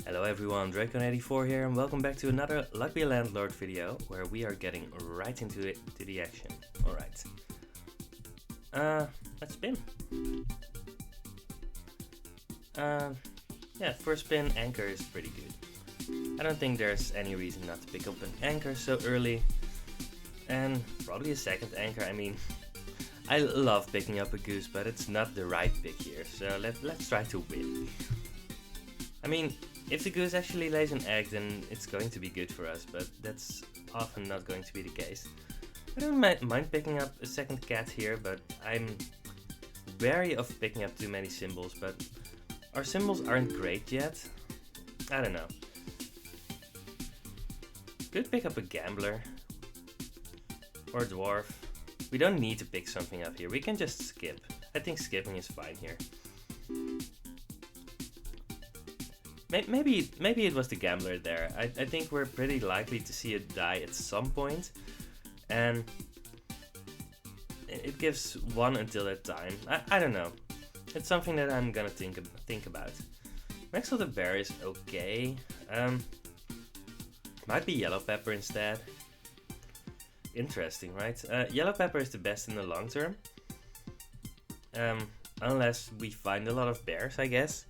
Hello everyone, Dracon84 here and welcome back to another Lucky Landlord video where we are getting right into the action. Alright. Let's spin. Yeah, first spin, anchor is pretty good. I don't think there's any reason not to pick up an anchor so early. And probably a second anchor. I mean, I love picking up a goose, but it's not the right pick here. So let's try to win. I mean, if the goose actually lays an egg, then it's going to be good for us, but that's often not going to be the case. I don't mind picking up a second cat here, but I'm wary of picking up too many symbols, but our symbols aren't great yet. I don't know. Could pick up a gambler or a dwarf. We don't need to pick something up here, we can just skip. I think skipping is fine here. Maybe it was the gambler there. I think we're pretty likely to see it die at some point, and it gives one until that time. I don't know. It's something that I'm gonna think about. Next of the bear is okay. Might be yellow pepper instead. Interesting, right? Yellow pepper is the best in the long term. Unless we find a lot of bears, I guess.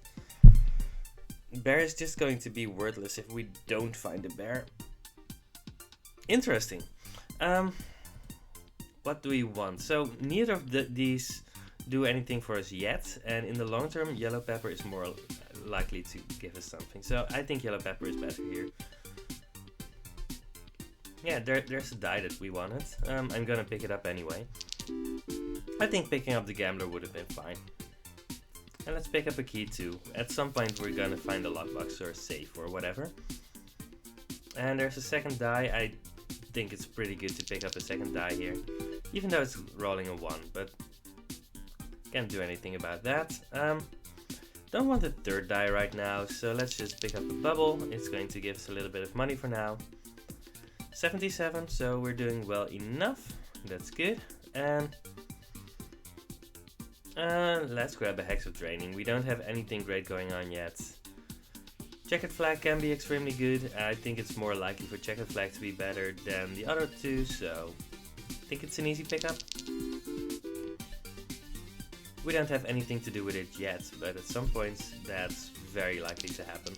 Bear is just going to be worthless if we don't find a bear. Interesting. What do we want? So neither of these do anything for us yet, and in the long term yellow pepper is more likely to give us something. So I think yellow pepper is better here. Yeah, there's a die that we wanted. I'm gonna pick it up anyway. I think picking up the gambler would have been fine. And let's pick up a key too. At some point we're gonna find a lockbox or a safe or whatever. And there's a second die. I think it's pretty good to pick up a second die here. Even though it's rolling a 1, but can't do anything about that. Don't want a third die right now, so let's just pick up a bubble. It's going to give us a little bit of money for now. 77, so we're doing well enough. That's good. And let's grab a Hex of Draining. We don't have anything great going on yet. Checkered Flag can be extremely good. I think it's more likely for Checkered Flag to be better than the other two, so I think it's an easy pickup. We don't have anything to do with it yet, but at some point that's very likely to happen.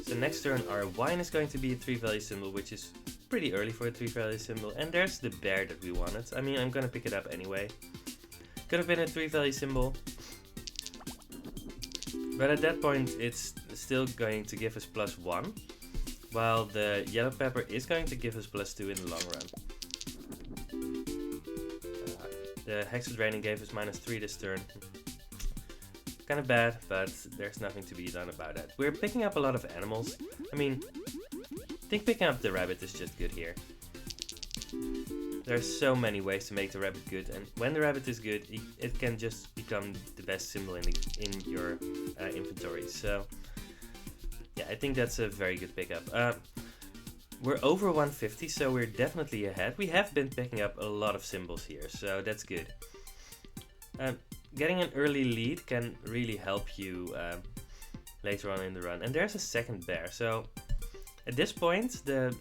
So next turn our wine is going to be a 3 value symbol, which is pretty early for a 3 value symbol. And there's the bear that we wanted. I mean, I'm gonna pick it up anyway. Could have been a 3 value symbol, but at that point it's still going to give us +1, while the yellow pepper is going to give us +2 in the long run. The Hex of Draining gave us -3 this turn. Kind of bad, but there's nothing to be done about that. We're picking up a lot of animals. I mean, I think picking up the rabbit is just good here. There's so many ways to make the rabbit good, and when the rabbit is good, it can just become the best symbol in your inventory. So yeah, I think that's a very good pickup. We're over 150, so we're definitely ahead. We have been picking up a lot of symbols here, so that's good. Getting an early lead can really help you later on in the run. And there's a second bear, so at this point the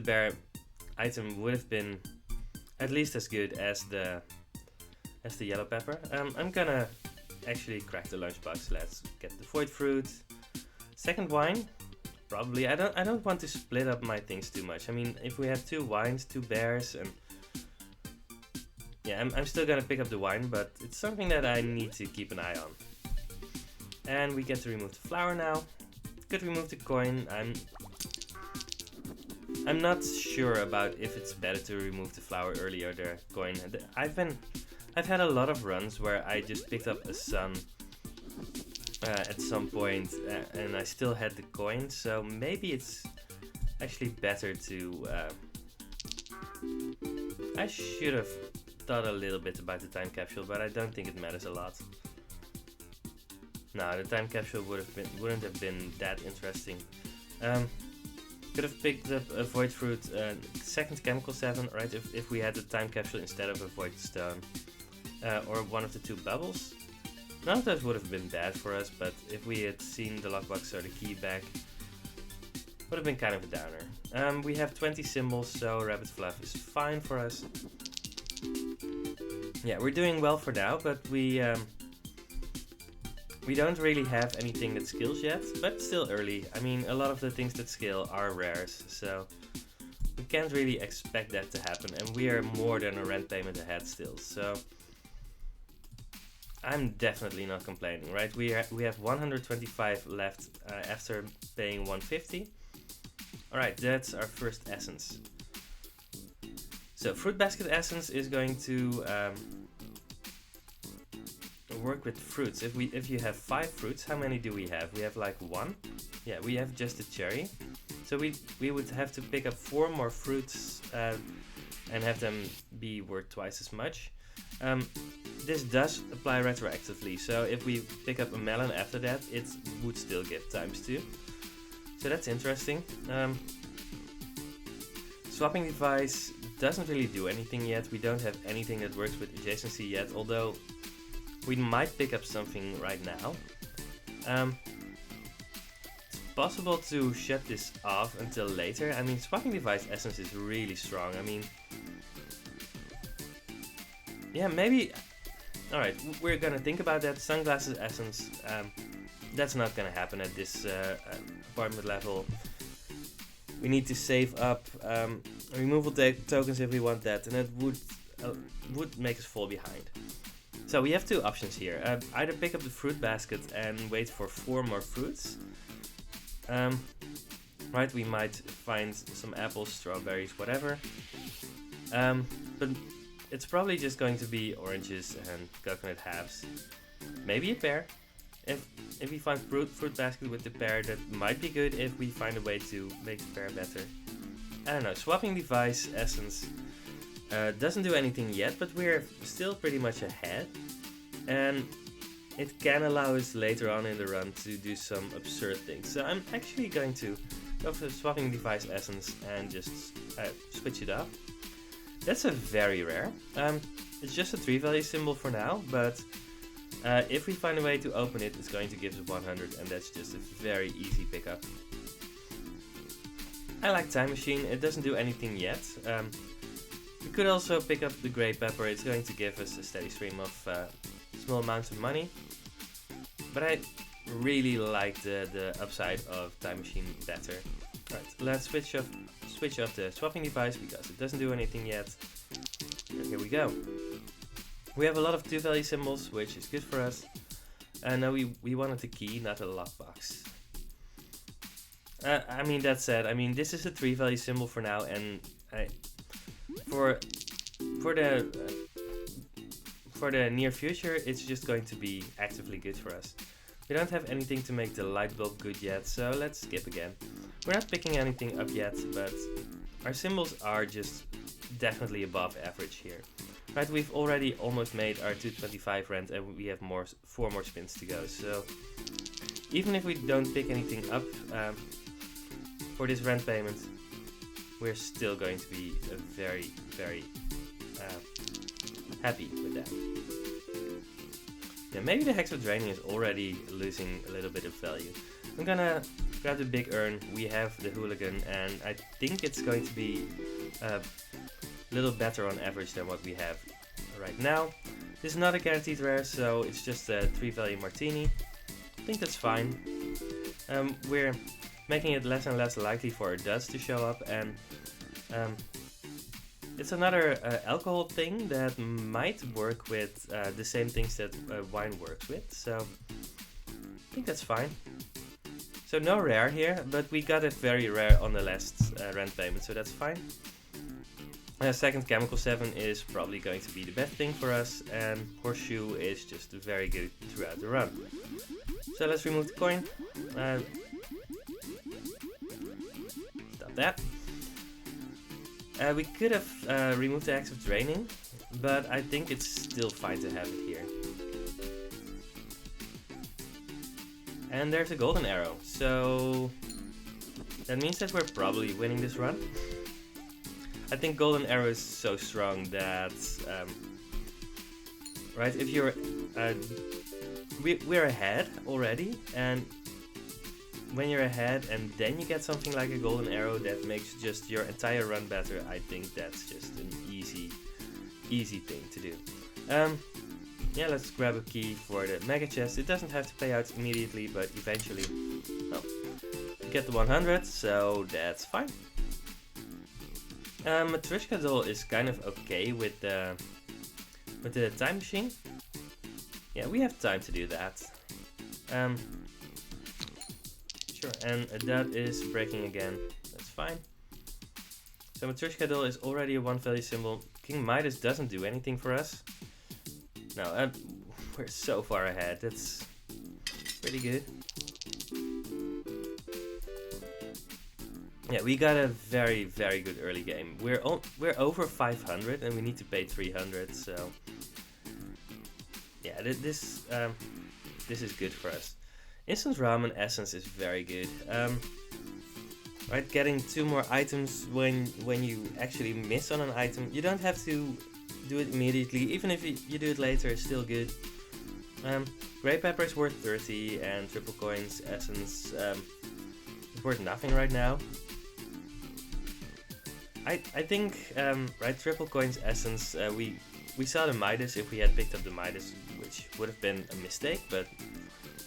bear item would have been at least as good as the yellow pepper. I'm gonna actually crack the lunchbox. Let's get the void fruit. Second wine, probably. I don't want to split up my things too much. I mean, if we have 2 wines, 2 bears, and yeah, I'm still gonna pick up the wine, but it's something that I need to keep an eye on. And we get to remove the flower now. Could remove the coin. I'm not sure about if it's better to remove the flower early or the coin. I've had a lot of runs where I just picked up a sun at some point and I still had the coin, so maybe it's actually better to I should have thought a little bit about the time capsule, but I don't think it matters a lot. No, the time capsule wouldn't have been that interesting. Could have picked up a void fruit, second chemical 7, right? If we had the time capsule instead of a void stone, or one of the 2 bubbles. None of those would have been bad for us, but if we had seen the lockbox or the key back, would have been kind of a downer. We have 20 symbols, so Rabbit Fluff is fine for us. Yeah, we're doing well for now, but we don't really have anything that skills yet, but it's still early. I mean, a lot of the things that skill are rares, so we can't really expect that to happen, and we are more than a rent payment ahead still, so I'm definitely not complaining, right? We have 125 left after paying 150. Alright, that's our first essence. So Fruit Basket Essence is going to work with fruits. If you have 5 fruits, how many do we have? We have like 1. Yeah, we have just a cherry. So we would have to pick up 4 more fruits and have them be worth twice as much. This does apply retroactively, so if we pick up a melon after that, it would still give ×2. So that's interesting. Swapping device doesn't really do anything yet. We don't have anything that works with adjacency yet, although we might pick up something right now. It's possible to shut this off until later. I mean, swapping device essence is really strong. I mean, yeah, maybe. Alright, we're gonna think about that. Sunglasses essence, that's not gonna happen at this apartment level. We need to save up removal tokens if we want that, and it would make us fall behind. So we have 2 options here. Either pick up the fruit basket and wait for 4 more fruits. Right, we might find some apples, strawberries, whatever. But it's probably just going to be oranges and coconut halves. Maybe a pear. If we find fruit basket with the pear, that might be good if we find a way to make the pear better. I don't know, swapping device essence doesn't do anything yet, but we're still pretty much ahead. And it can allow us later on in the run to do some absurd things. So I'm actually going to go for the swapping device essence and just switch it up. That's a very rare. It's just a 3 value symbol for now, but if we find a way to open it, it's going to give us 100, and that's just a very easy pickup. I like Time Machine. It doesn't do anything yet. We could also pick up the Grey Pepper. It's going to give us a steady stream of small amounts of money. But I really like the upside of Time Machine better. Right, let's switch off the swapping device because it doesn't do anything yet. And here we go. We have a lot of 2 value symbols, which is good for us. And now we wanted the key, not a lockbox. I mean, that said, I mean, this is a 3 value symbol for now, and for the near future, it's just going to be actively good for us. We don't have anything to make the light bulb good yet, so let's skip again. We're not picking anything up yet, but our symbols are just definitely above average here. Right, we've already almost made our 225 rent, and we have 4 more spins to go. So even if we don't pick anything up for this rent payment, we're still going to be very, very happy with that. Yeah, maybe the Hexadrainian is already losing a little bit of value. I'm gonna grab the big urn. We have the hooligan, and I think it's going to be a little better on average than what we have right now. This is not a guaranteed rare, so it's just a 3 value martini. I think that's fine. We're making it less and less likely for duds to show up, and it's another alcohol thing that might work with the same things that wine works with, so I think that's fine. So no rare here, but we got a very rare on the last rent payment, so that's fine. Second Chemical 7 is probably going to be the best thing for us, and Horseshoe is just very good throughout the run. So let's remove the coin. Stop that. We could have removed the Axe of Draining, but I think it's still fine to have it here. And there's a golden arrow, so that means that we're probably winning this run. I think golden arrow is so strong that, right, if you're we're ahead already, and when you're ahead and then you get something like a golden arrow that makes just your entire run better, I think that's just an easy thing to do. Yeah, let's grab a key for the mega chest. It doesn't have to pay out immediately, but eventually, well, get the 100, so that's fine. Matryoshka doll is kind of okay with the time machine. Yeah, we have time to do that. Sure, and that is breaking again. That's fine. So Matryoshka doll is already a 1 value symbol. King Midas doesn't do anything for us. No, we're so far ahead. That's pretty good. Yeah, we got a very good early game. We're over 500 and we need to pay 300. So yeah, this is good for us. Instant ramen essence is very good. Right, getting 2 more items when you actually miss on an item. You don't have to do it immediately. Even if you do it later, it's still good. Grey pepper is worth 30 and triple coins essence is worth nothing right now. I think right, triple coins essence, we saw the Midas if we had picked up the Midas, which would have been a mistake, but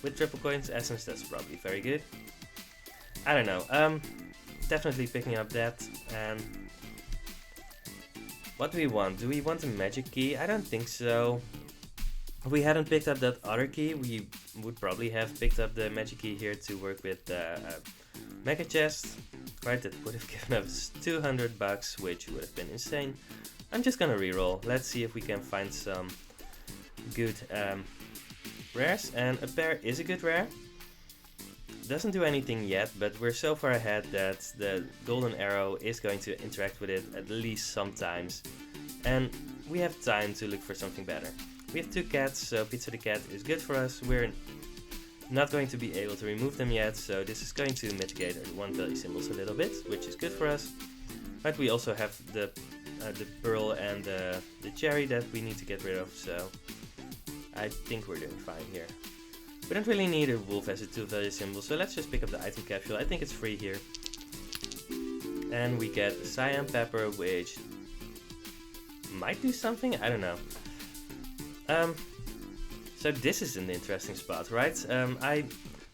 with triple coins essence that's probably very good. I don't know, definitely picking up that. What do we want? Do we want a magic key? I don't think so. If we hadn't picked up that other key, we would probably have picked up the magic key here to work with the mega chest. Right, that would have given us 200 bucks, which would have been insane. I'm just gonna reroll. Let's see if we can find some good rares. And a pair is a good rare. Doesn't do anything yet, but we're so far ahead that the golden arrow is going to interact with it at least sometimes. And we have time to look for something better. We have 2 cats, so Pizza the Cat is good for us. We're not going to be able to remove them yet, so this is going to mitigate our 1 value symbols a little bit, which is good for us. But we also have the pearl and the cherry that we need to get rid of, so I think we're doing fine here. We don't really need a wolf as a 2 value symbol, so let's just pick up the item capsule. I think it's free here. And we get cyan pepper, which might do something, I don't know. So this is an interesting spot, right? I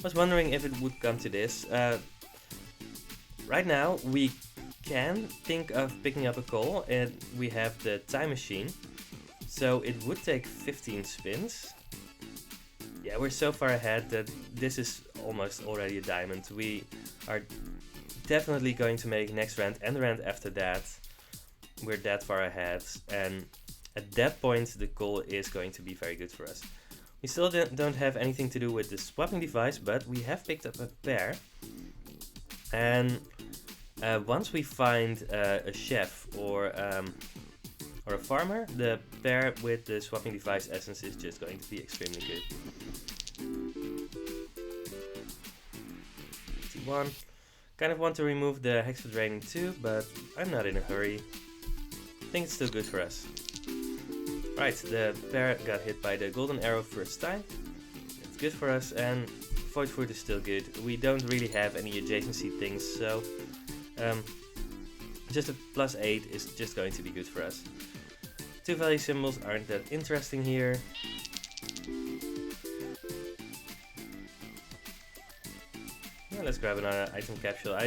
was wondering if it would come to this. Right now we can think of picking up a coal, and we have the time machine. So it would take 15 spins. Yeah, we're so far ahead that this is almost already a diamond. We are definitely going to make next round and the round after that. We're that far ahead, and at that point the coal is going to be very good for us. We still don't have anything to do with the swapping device, but we have picked up a pair. And once we find a chef or a farmer, the pair with the swapping device essence is just going to be extremely good. 1. Kind of want to remove the hex for draining too, but I'm not in a hurry. I think it's still good for us. Right, the pair got hit by the golden arrow first time. That's good for us, and void fruit is still good. We don't really have any adjacency things, so just a +8 is just going to be good for us. 2 value symbols aren't that interesting here. Yeah, let's grab another item capsule.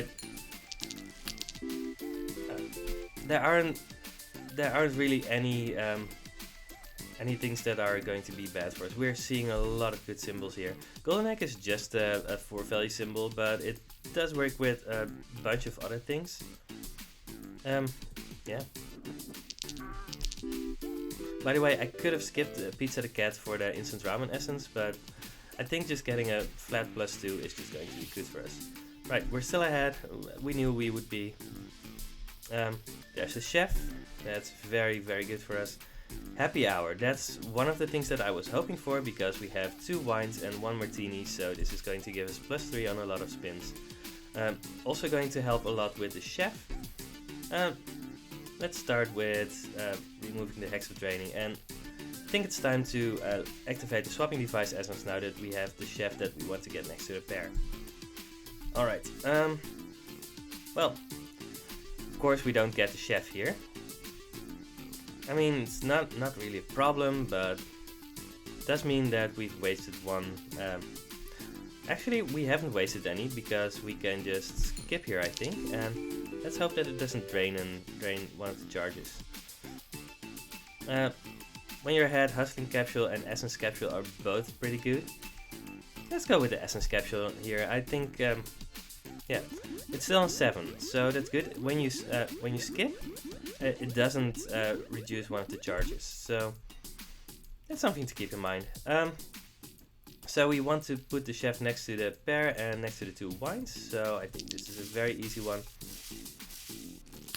There aren't really any things that are going to be bad for us. We're seeing a lot of good symbols here. Golden egg is just a 4 value symbol, but it does work with a bunch of other things. Yeah. By the way, I could have skipped Pizza the Cat for the instant ramen essence, but I think just getting a flat +2 is just going to be good for us. Right, we're still ahead. We knew we would be. There's a chef. That's very good for us. Happy hour. That's one of the things that I was hoping for, because we have 2 wines and 1 martini, so this is going to give us +3 on a lot of spins. Also going to help a lot with the chef. Let's start with removing the hex of draining, and think it's time to activate the swapping device essence now that we have the chef that we want to get next to the pair. Alright, well, of course we don't get the chef here. I mean, it's not really a problem, but it does mean that we've wasted one. Actually, we haven't wasted any because we can just skip here, I think, and let's hope that it doesn't drain one of the charges. When you're ahead, Hustling Capsule and Essence Capsule are both pretty good. Let's go with the Essence Capsule here. I think, yeah, it's still on 7, so that's good. When you skip, it doesn't reduce one of the charges, so that's something to keep in mind. So we want to put the chef next to the pear and next to the 2 wines, so I think this is a very easy one.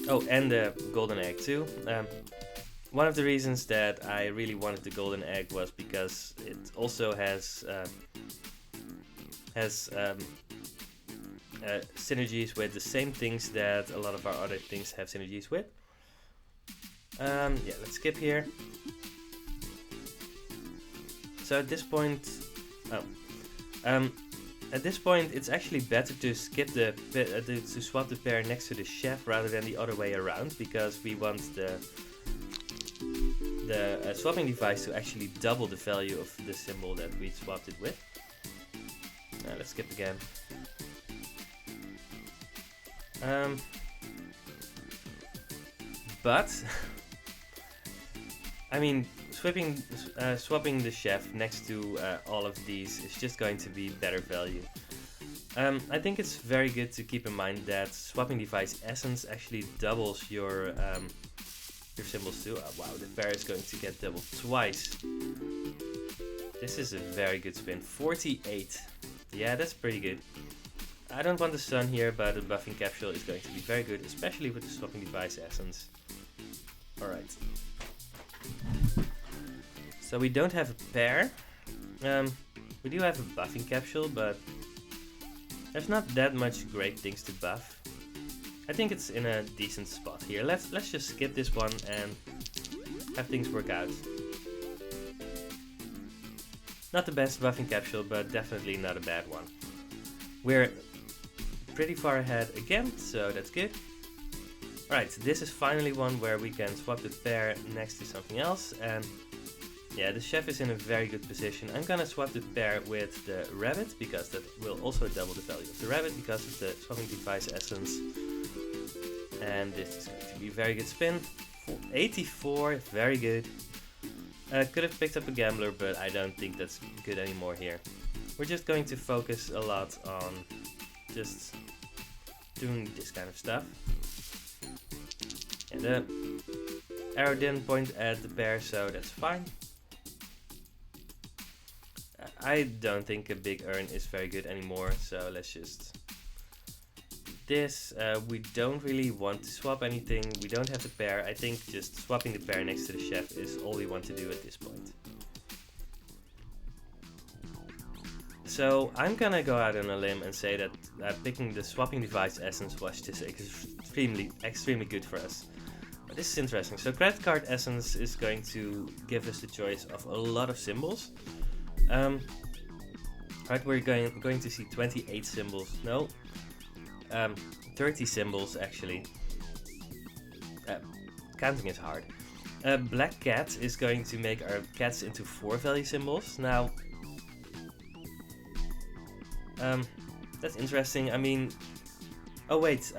Oh, and the golden egg too. One of the reasons that I really wanted the golden egg was because it also has synergies with the same things that a lot of our other things have synergies with. Yeah, let's skip here. So at this point, it's actually better to skip to swap the pair next to the chef rather than the other way around, because we want the swapping device to actually double the value of the symbol that we swapped it with. Let's skip again. But I mean, swapping the chef next to all of these is just going to be better value. I think it's very good to keep in mind that swapping device essence actually doubles your symbols too. Oh, wow, the pair is going to get doubled twice. This is a very good spin. 48. Yeah, that's pretty good. I don't want the sun here, but the buffing capsule is going to be very good, especially with the swapping device essence. Alright. So we don't have a pair. We do have a buffing capsule, but there's not that much great things to buff. I think it's in a decent spot here. Let's just skip this one and have things work out. Not the best buffing capsule, but definitely not a bad one. We're pretty far ahead again, so that's good. Alright, this is finally one where we can swap the pair next to something else, and yeah, the chef is in a very good position. I'm gonna swap the pair with the rabbit, because that will also double the value of the rabbit because of the swapping device essence. And this is going to be a very good spin. 84, very good. Could have picked up a gambler, but I don't think that's good anymore here. We're just going to focus a lot on just doing this kind of stuff. And the arrow didn't point at the pair, so that's fine. I don't think a big urn is very good anymore, so let's just do this. We don't really want to swap anything. We don't have the pair. I think just swapping the pair next to the chef is all we want to do at this point. So I'm gonna go out on a limb and say that picking the swapping device essence was just extremely good for us. But this is interesting. So credit card essence is going to give us the choice of a lot of symbols. Right, we're going to see 28 symbols. No, 30 symbols actually. Counting is hard. Black cat is going to make our cats into 4 value symbols. Now, that's interesting. I mean, oh wait,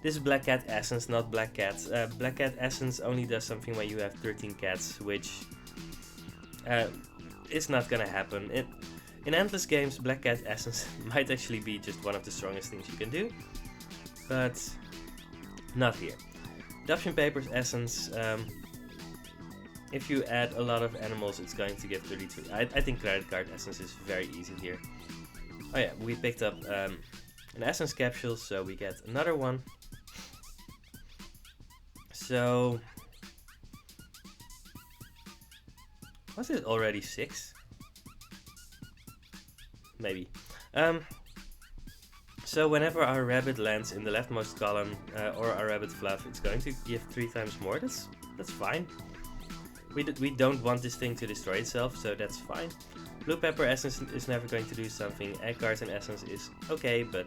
this is Black Cat Essence, not Black Cat. Black Cat Essence only does something when you have 13 cats, which is not gonna happen. In Endless games, Black Cat Essence might actually be just one of the strongest things you can do, but not here. Adoption Papers Essence, if you add a lot of animals, it's going to give 33. I think Credit Card Essence is very easy here. Oh yeah, we picked up an Essence Capsule, so we get another one. So, was it already 6? Maybe. So whenever our rabbit lands in the leftmost column or our rabbit fluff, it's going to give 3 times more. That's fine. We don't want this thing to destroy itself, so that's fine. Blue pepper essence is never going to do something. Egg carton essence is okay, but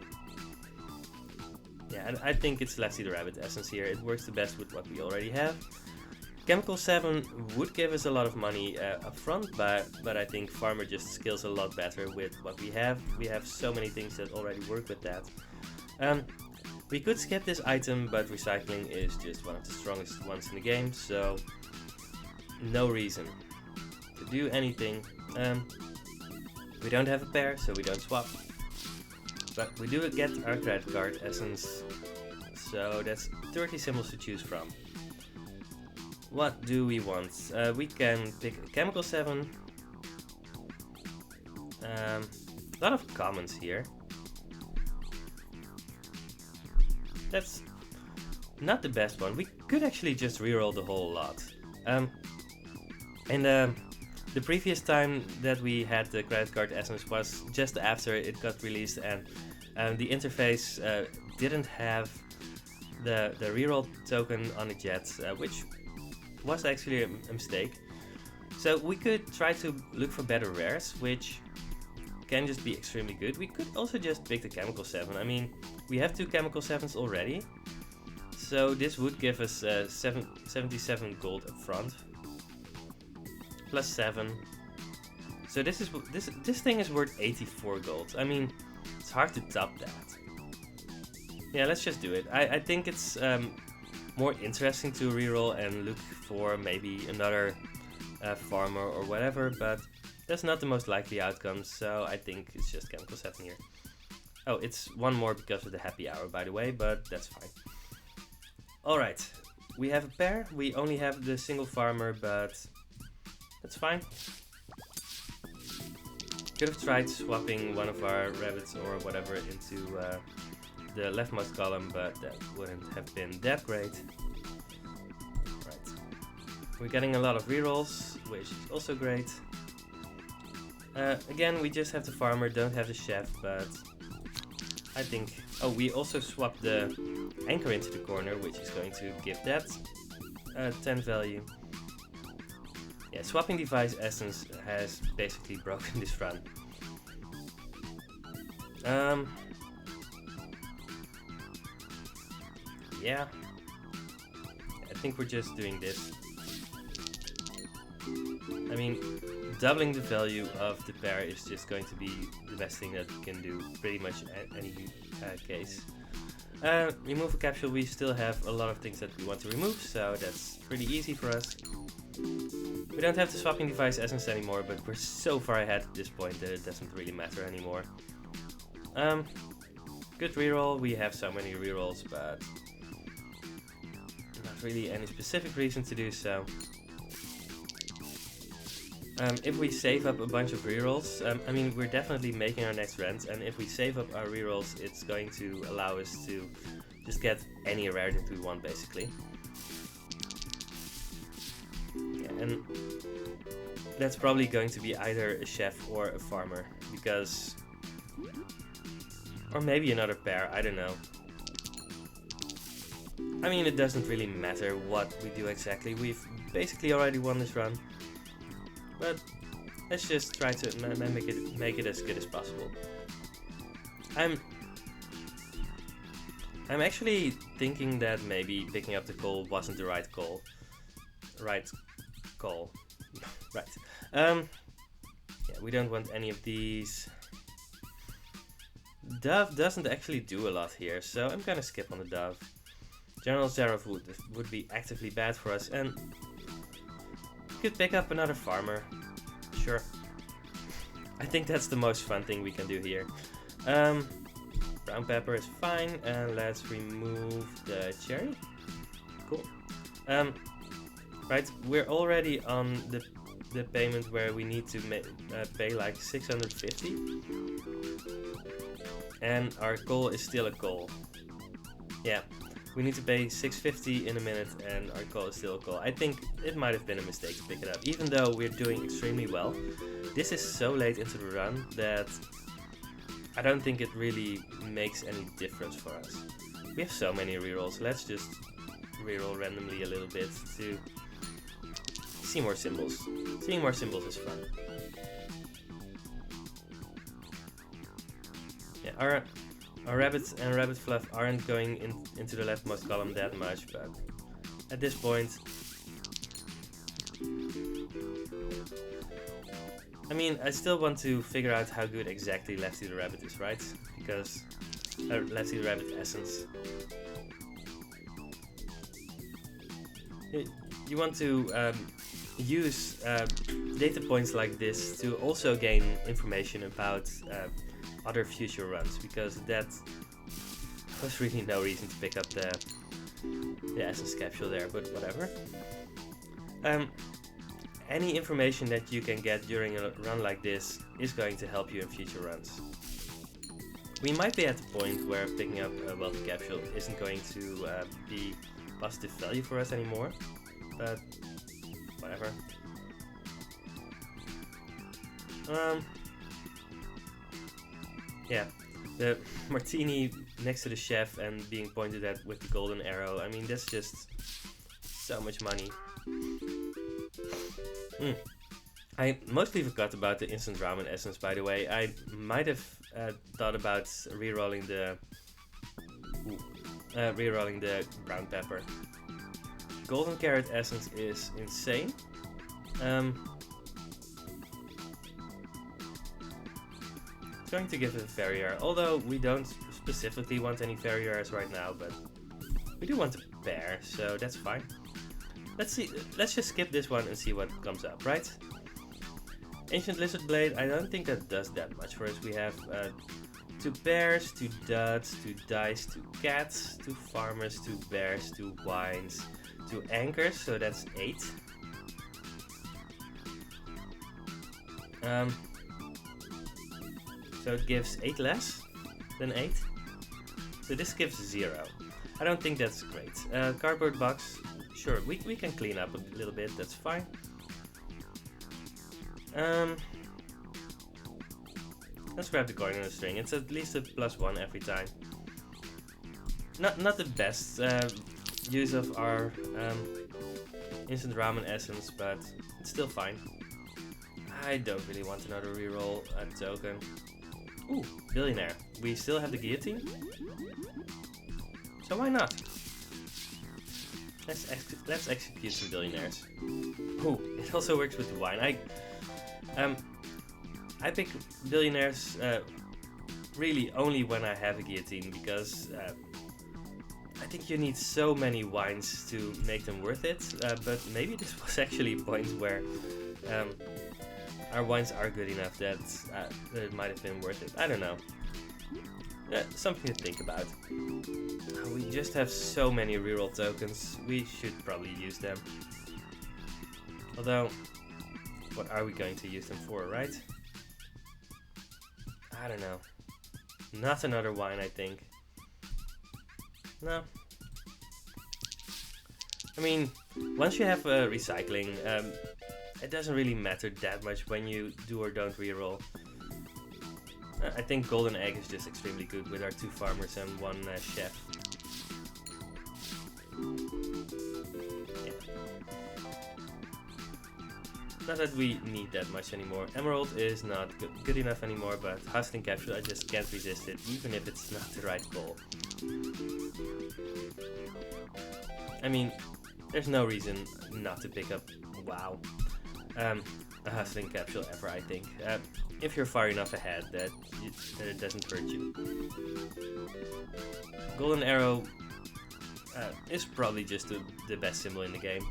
yeah, I think it's Let's See the Rabbit essence here. It works the best with what we already have. Chemical 7 would give us a lot of money up front, but I think Farmer just scales a lot better with what we have. We have so many things that already work with that. We could skip this item, but recycling is just one of the strongest ones in the game, so no reason to do anything. We don't have a pair, so we don't swap. But we do get our credit card essence, so that's 30 symbols to choose from. What do we want? We can pick a Chemical 7. A lot of commons here. That's not the best one. We could actually just reroll the whole lot. The previous time that we had the credit card essence was just after it got released, and the interface didn't have the reroll token on it yet, which was actually a mistake. So we could try to look for better rares, which can just be extremely good. We could also just pick the Chemical 7. I mean, we have 2 Chemical 7s already, so this would give us 77 gold up front. Plus 7. So this thing is worth 84 gold. I mean, it's hard to top that. Yeah, let's just do it. I think it's more interesting to reroll and look for maybe another farmer or whatever, but that's not the most likely outcome, so I think it's just Chemical 7 here. Oh, it's one more because of the happy hour, by the way, but that's fine. Alright, we have a pair. We only have the single farmer, but that's fine. Could have tried swapping one of our rabbits or whatever into the leftmost column, but that wouldn't have been that great. Right. We're getting a lot of rerolls, which is also great. Again, we just have the farmer, don't have the chef, but I think... Oh, we also swapped the anchor into the corner, which is going to give that 10 value. Yeah, swapping device essence has basically broken this run. Yeah, I think we're just doing this. I mean, doubling the value of the pair is just going to be the best thing that we can do pretty much in any case. Remove a capsule, we still have a lot of things that we want to remove, so that's pretty easy for us. We don't have the swapping device essence anymore, but we're so far ahead at this point that it doesn't really matter anymore. Good reroll, we have so many rerolls, but not really any specific reason to do so. If we save up a bunch of rerolls, I mean, we're definitely making our next rent, and if we save up our rerolls, it's going to allow us to just get any rare that we want, basically. Yeah, and that's probably going to be either a chef or a farmer, because... Or maybe another pair, I don't know. I mean, it doesn't really matter what we do exactly, we've basically already won this run. But let's just try to make it as good as possible. I'm actually thinking that maybe picking up the coal wasn't the right call. Right. Yeah, we don't want any of these. Dove doesn't actually do a lot here, so I'm gonna skip on the dove. General Zarov would be actively bad for us, and could pick up another farmer. Sure. I think that's the most fun thing we can do here. Brown pepper is fine, and let's remove the cherry. Cool. Right, we're already on the payment where we need to pay like 650. And our coal is still a coal. Yeah. We need to pay 650 in a minute, and our call is still a call. I think it might have been a mistake to pick it up, even though we're doing extremely well. This is so late into the run that I don't think it really makes any difference for us. We have so many rerolls. Let's just reroll randomly a little bit to see more symbols. Seeing more symbols is fun. Yeah, our rabbits and rabbit fluff aren't going into the leftmost column that much, but at this point, I mean, I still want to figure out how good exactly Lefty the Rabbit is, right? Because Lefty the Rabbit essence. You want to use data points like this to also gain information about other future runs, because that was really no reason to pick up the essence capsule there, but whatever. Any information that you can get during a run like this is going to help you in future runs. We might be at the point where picking up a wealthy capsule isn't going to be positive value for us anymore, but whatever. Yeah, the martini next to the chef and being pointed at with the golden arrow, I mean, that's just so much money. I mostly forgot about the instant ramen essence, by the way. I might have thought about re-rolling the brown pepper. Golden carrot essence is insane. It's going to give it a fairy rare, although we don't specifically want any fairy rares right now, but we do want a bear, so that's fine. Let's just skip this one and see what comes up, right? Ancient Lizard Blade, I don't think that does that much for us. We have 2 bears, 2 duds, 2 dice, 2 cats, 2 farmers, 2 bears, 2 wines, 2 anchors, so that's 8. So it gives 8 less than 8. So this gives 0. I don't think that's great. Cardboard box, sure, we can clean up a little bit, that's fine. Let's grab the coin on the string. It's at least a +1 every time. Not the best use of our instant ramen essence, but it's still fine. I don't really want another reroll token. Ooh, billionaire. We still have the guillotine, so why not? Let's execute some billionaires. Ooh, it also works with the wine. I pick billionaires really only when I have a guillotine, because I think you need so many wines to make them worth it, but maybe this was actually a point where our wines are good enough that it might have been worth it. I don't know. Something to think about. We just have so many reroll tokens, we should probably use them. Although, what are we going to use them for, right? I don't know. Not another wine, I think. No. I mean, once you have recycling, it doesn't really matter that much when you do or don't reroll. I think Golden Egg is just extremely good with our 2 farmers and 1 chef. Yeah. Not that we need that much anymore. Emerald is not good enough anymore, but Hustling Capsule, I just can't resist it, even if it's not the right goal. I mean, there's no reason not to pick up, wow, a Hustling Capsule ever, I think. If you're far enough ahead that it doesn't hurt you. Golden Arrow is probably just the best symbol in the game.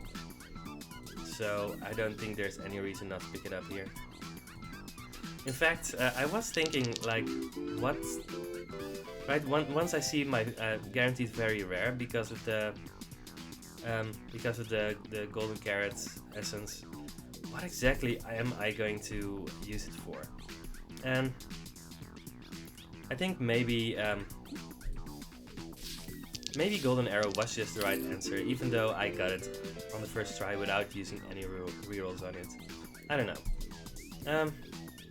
So I don't think there's any reason not to pick it up here. In fact, I was thinking, like, what? Right, once I see my guaranteed very rare because of the golden carrot essence, what exactly am I going to use it for? And I think maybe Golden Arrow was just the right answer, even though I got it on the first try without using any rerolls on it. I don't know.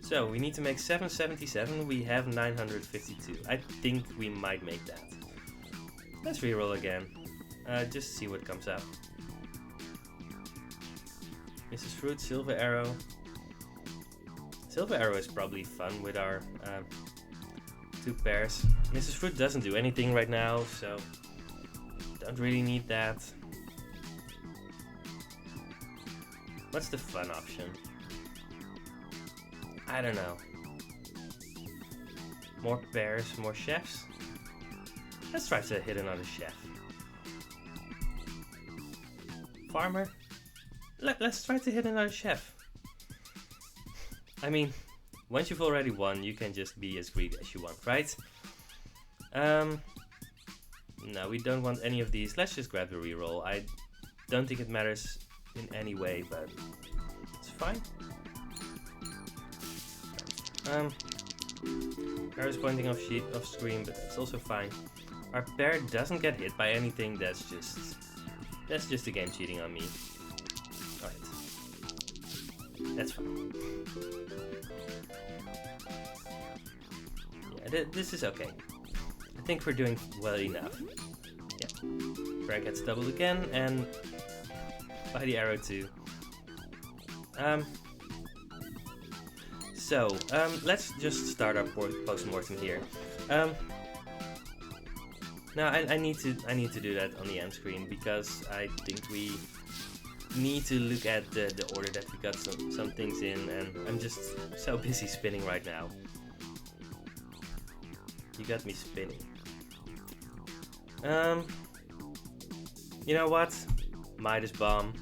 So we need to make 777. We have 952. I think we might make that. Let's reroll again. Just see what comes up. Mrs. Fruit, Silver Arrow. Silver Arrow is probably fun with our 2 pairs. Mrs. Fruit doesn't do anything right now, so don't really need that. What's the fun option? I don't know. More pairs, more chefs? Let's try to hit another chef. Farmer? Let's try to hit another chef. I mean, once you've already won, you can just be as greedy as you want, right? No, we don't want any of these. Let's just grab the reroll. I don't think it matters in any way, but it's fine. Arrows pointing off screen, but that's also fine. Our pair doesn't get hit by anything. That's just the game cheating on me. Alright. That's fine. Yeah, this is okay. I think we're doing well enough. Yeah. Pair gets doubled again, and by the arrow too. Let's just start our post-mortem here. Now I need to do that on the end screen because I think we need to look at the order that we got some things in, and I'm just so busy spinning right now. You got me spinning. You know what? Midas Bomb.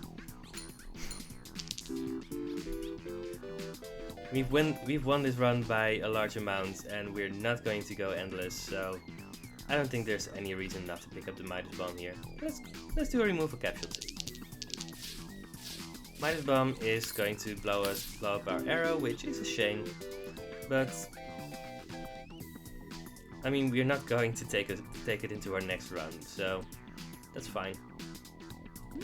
We've won this run by a large amount, and we're not going to go endless, so I don't think there's any reason not to pick up the Midas Bomb here. Let's do a removal capsule too. Midas Bomb is going to blow up our arrow, which is a shame, but I mean we're not going to take it into our next run, so that's fine.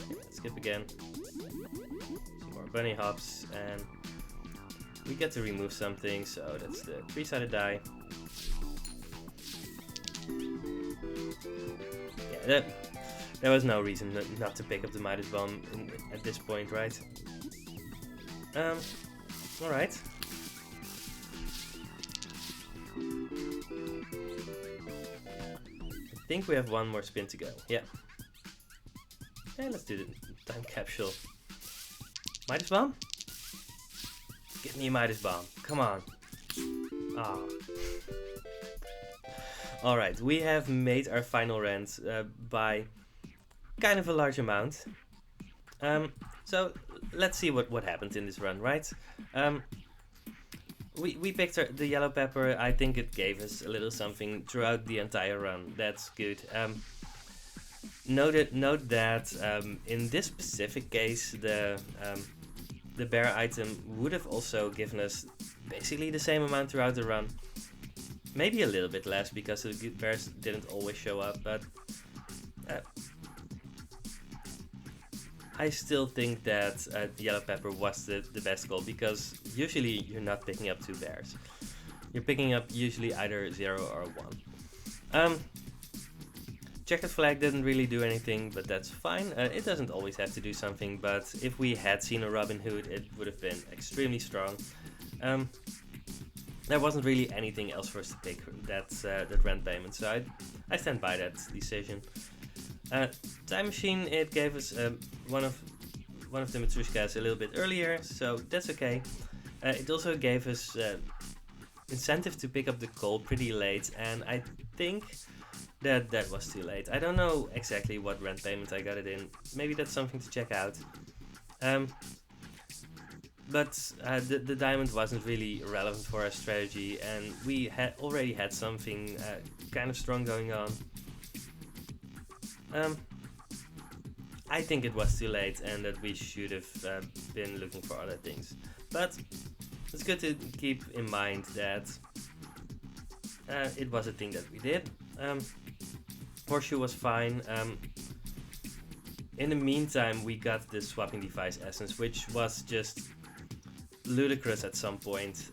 Let's skip again. Some more bunny hops, and we get to remove something, so that's the 3-sided die. Yeah, there was no reason not to pick up the Midas Bomb at this point, right? Alright. I think we have one more spin to go, yeah. Okay, let's do the time capsule. Midas Bomb? Give me a Midas Bomb, come on. Ah. Alright, we have made our final rent by kind of a large amount. So let's see what happened in this run, right? We picked the yellow pepper. I think it gave us a little something throughout the entire run. That's good. Note that in this specific case, the bear item would have also given us basically the same amount throughout the run. Maybe a little bit less because the bears didn't always show up, but I still think that the yellow pepper was the best goal, because usually you're not picking up 2 bears. You're picking up usually either 0 or 1. Checkered flag didn't really do anything, but that's fine. It doesn't always have to do something, but if we had seen a Robin Hood, it would have been extremely strong. There wasn't really anything else for us to pick that rent payment, so I stand by that decision. Time machine, it gave us one of the Matrushkas a little bit earlier, so that's okay. It also gave us incentive to pick up the coal pretty late, and I think that was too late. I don't know exactly what rent payment I got it in. Maybe that's something to check out. But the diamond wasn't really relevant for our strategy, and we already had something kind of strong going on. I think it was too late and that we should have been looking for other things. But it's good to keep in mind that it was a thing that we did. Horseshoe was fine. In the meantime, we got the swapping device essence, which was just ludicrous at some point.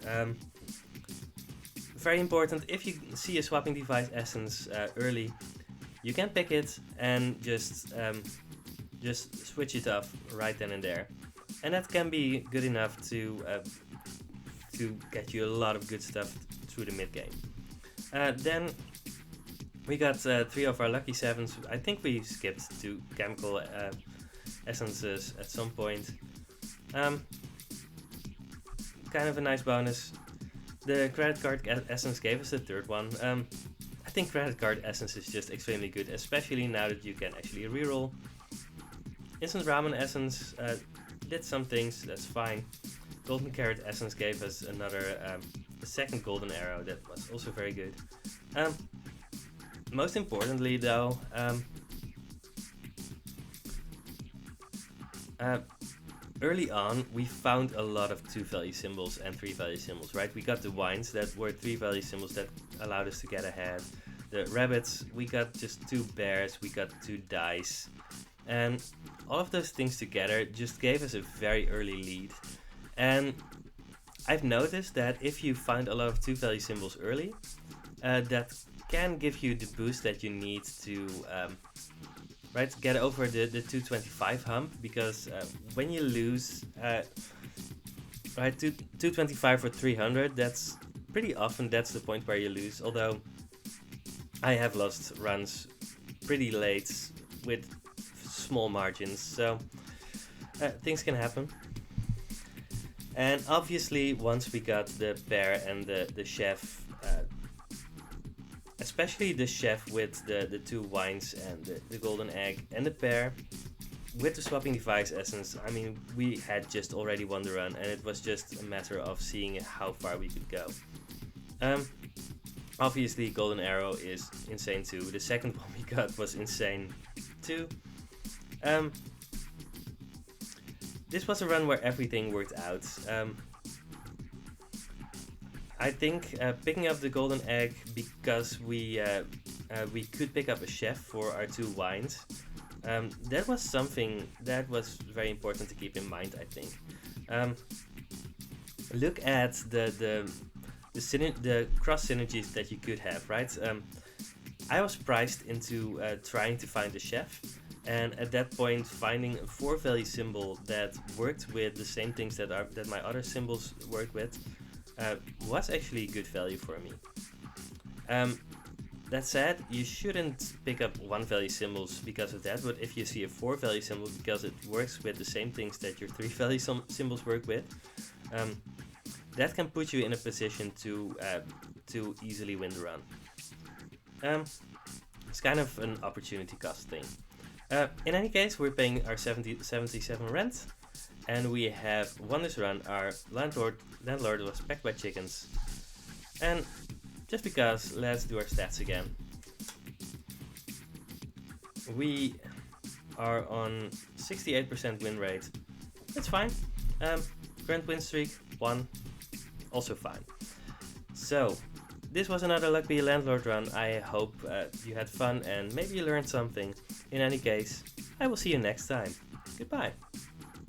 Very important, if you see a swapping device essence early, you can pick it and just switch it off right then and there. and that can be good enough to get you a lot of good stuff through the mid game. Then we got 3 of our lucky 7s. I think we skipped 2 chemical essences at some point. Kind of a nice bonus. The credit card essence gave us the 3rd one. I think credit card essence is just extremely good, especially now that you can actually reroll. Instant ramen essence did some things, that's fine. Golden carrot essence gave us another a 2nd golden arrow, that was also very good. Most importantly though, early on we found a lot of 2 value symbols and 3 value symbols, right? We got the wines that were 3 value symbols that allowed us to get ahead. The rabbits, we got just 2 bears, we got 2 dice. And all of those things together just gave us a very early lead. And I've noticed that if you find a lot of 2 value symbols early, that can give you the boost that you need to get over the 225 hump, because when you lose 225 for 300, that's pretty often that's the point where you lose, although I have lost runs pretty late with small margins, so things can happen. And obviously once we got the bear and the chef, especially the chef with the 2 wines and the golden egg and the pear with the swapping device essence, I mean, we had just already won the run, and it was just a matter of seeing how far we could go. Obviously golden arrow is insane too. The 2nd one we got was insane too. This was a run where everything worked out. I think picking up the golden egg because we could pick up a chef for our 2 wines. That was something that was very important to keep in mind, I think. Look at the cross synergies that you could have, right? I was priced into trying to find a chef, and at that point finding a 4 value symbol that worked with the same things that my other symbols work with was actually good value for me. That said, you shouldn't pick up 1 value symbols because of that, but if you see a 4 value symbol because it works with the same things that your 3 value symbols work with, that can put you in a position to easily win the run. It's kind of an opportunity cost thing. In any case, we're paying our 77 rent, and we have won this run. Our landlord was packed by chickens, and just because, let's do our stats again. We are on 68% win rate. That's fine. Current win streak 1, also fine. So this was another lucky landlord run. I hope you had fun and maybe you learned something. In any case, I will see you next time. Goodbye.